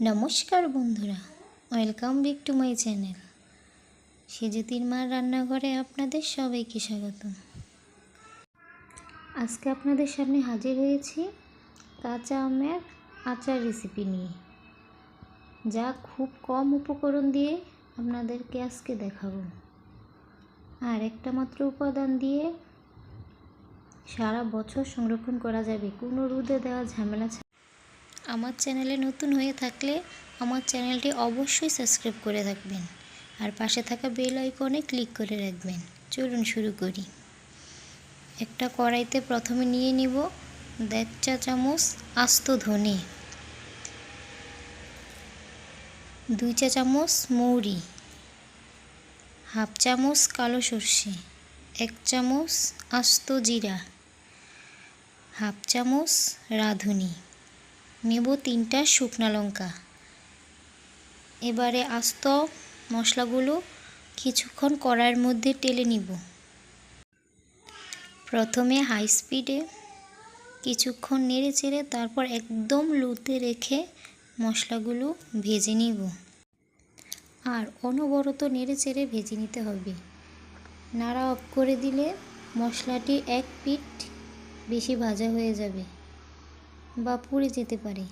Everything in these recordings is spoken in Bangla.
নমস্কার বন্ধুরা, welcome back to my channel সেজুতির মার রান্নাঘরে আপনাদের সবাইকে স্বাগত। আজকে আপনাদের সামনে হাজির হয়েছি কাঁচা আমের আচার রেসিপি নিয়ে, যা খুব কম উপকরণ দিয়ে আপনাদেরকে আজকে দেখাবো। আর একটা মাত্র উপাদান দিয়ে সারা বছর সংরক্ষণ করা যাবে, কোনো রোদে দেওয়া ঝামেলা ছাড়া। আমার চ্যানেলে নতুন হয়ে থাকলে আমার চ্যানেলটি অবশ্যই সাবস্ক্রাইব করে রাখবেন আর পাশে থাকা বেল আইকনে ক্লিক করে রাখবেন। চলুন শুরু করি। একটা কড়াইতে প্রথমে নিয়ে নিব 1.5 চা চামচ আস্ত ধনে, 2 চা চামচ মৌরি, হাফ চামচ কালো সর্ষে, 1 চামচ আস্ত জিরা, হাফ চামচ রাঁধুনি, নেব 3টা শুকনা লঙ্কা। এবারে আস্ত মশলাগুলো কিছুক্ষণ কড়াইয়ের মধ্যে টেলে নিব। প্রথমে হাই স্পিডে কিছুক্ষণ নেড়ে চেড়ে তারপর একদম লোতে রেখে মশলাগুলো ভেজে নিব। আর অনবরত নেড়ে চেড়ে ভেজে নিতে হবে। নাড়া অফ করে দিলে মশলাটি এক পিঠ বেশি ভাজা হয়ে যাবে বা পুড়ে যেতে পারে,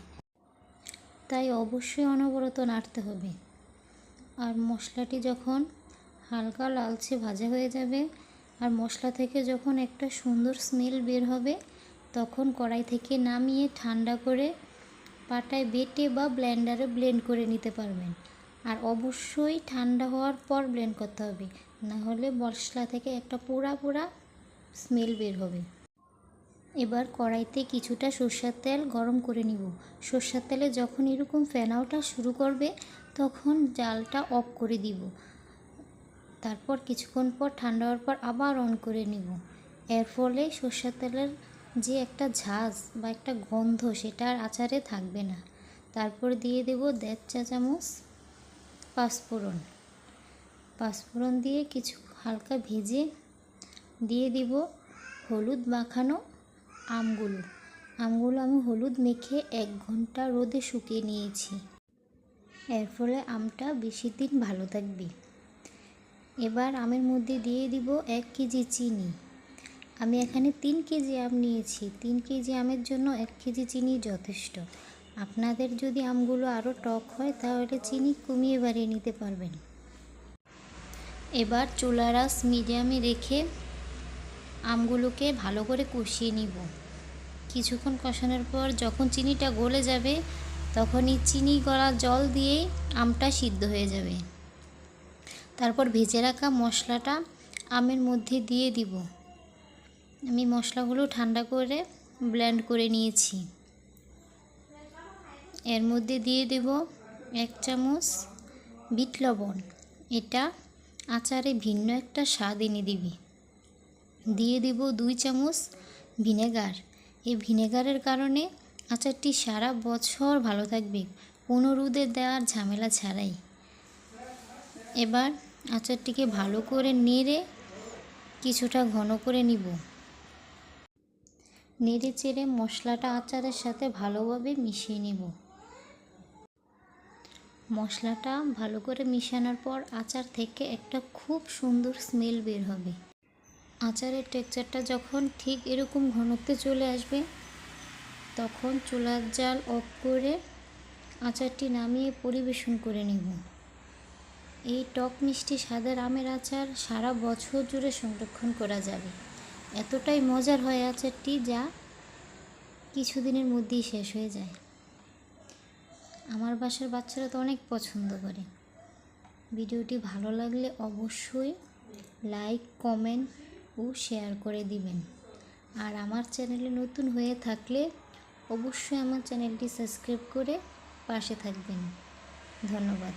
তাই অবশ্যই অনবরত নাড়তে হবে। আর মশলাটি যখন হালকা লালচে ভাজা হয়ে যাবে আর মশলা থেকে যখন একটা সুন্দর স্মেল বের হবে, তখন কড়াই থেকে নামিয়ে ঠান্ডা করে পাটায় বেটে বা ব্লেন্ডারে ব্লেন্ড করে নিতে পারবেন। আর অবশ্যই ঠান্ডা হওয়ার পর ব্লেন্ড করতে হবে, না হলে মশলা থেকে একটা পোড়া পোড়া স্মেল বের হবে। এবার কড়াইতে কিছুটা সরষের তেল গরম করে নিব। সরষের তেলে যখন এরকম ফেনা ওঠা শুরু করবে তখন জালটা অফ করে দিব। তারপর কিছুক্ষণ পর ঠান্ডা হওয়ার পর আবার অন করে নিব। এর ফলে সরষের তেলের যে একটা ঝাঁজ বা একটা গন্ধ সেটা আর আচারে থাকবে না। তারপর দিয়ে দেব 1.5 চা চামচ পাঁচফোড়ন দিয়ে কিছু হালকা ভেজে দিয়ে দিব হলুদ মাখানো আমগুলো আমি হলুদ মেখে 1 ঘন্টা রোদে শুকিয়ে নিয়েছি। এর ফলে আমটা বেশি দিন ভালো থাকবে। এবার আমের মধ্যে দিয়ে দিব 1 কেজি চিনি। আমি এখানে 3 কেজি আম নিয়েছি। 3 কেজি আমের জন্য 1 কেজি চিনি যথেষ্ট। আপনাদের যদি আমগুলো আরও টক হয় তাহলে চিনি কমিয়ে বাড়িয়ে নিতে পারবেন। এবার চুলার আঁচ মিডিয়ামে রেখে আমগুলোকে ভালো করে কষিয়ে নিব। কিছুক্ষণ কষানোর পর যখন চিনিটা গলে যাবে তখনই চিনি গলা জল দিয়েই আমটা সিদ্ধ হয়ে যাবে। তারপর ভেজে রাখা মশলাটা আমের মধ্যে দিয়ে দিব। আমি মশলাগুলো ঠান্ডা করে ব্লেন্ড করে নিয়েছি। এর মধ্যে দিয়ে দেব 1 চামচ বিট লবণ, এটা আচারে ভিন্ন একটা স্বাদ এনে দিবে। দিয়ে দেব 2 চামচ ভিনেগার। এই ভিনেগারের কারণে আচারটি সারা বছর ভালো থাকবে, কোনো রোদে দেওয়ার ঝামেলা ছাড়াই। এবার আচারটিকে ভালো করে নেড়ে কিছুটা ঘন করে নিব। নেড়ে চেড়ে মশলাটা আচারের সাথে ভালোভাবে মিশিয়ে নিব। মশলাটা ভালো করে মিশানোর পর আচার থেকে একটা খুব সুন্দর স্মেল বের হবে। আচারের টেক্সচারটা যখন ঠিক এরকম ঘনত্বে চলে আসবে তখন চুলার জাল অফ করে আচারটি নামিয়ে পরিবেশন করে নেব। এই টক মিষ্টি স্বাদের আমের আচার সারা বছর জুড়ে সংরক্ষণ করা যাবে। এতটাই মজার হয় আচারটি যা কিছুদিনের মধ্যেই শেষ হয়ে যায়। আমার বাসার বাচ্চারা তো অনেক পছন্দ করে। ভিডিওটি ভালো লাগলে অবশ্যই লাইক, কমেন্ট ও শেয়ার করে দিবেন। আর আমার চ্যানেলে নতুন হয়ে থাকলে অবশ্যই আমার চ্যানেলটি সাবস্ক্রাইব করে পাশে থাকবেন। ধন্যবাদ।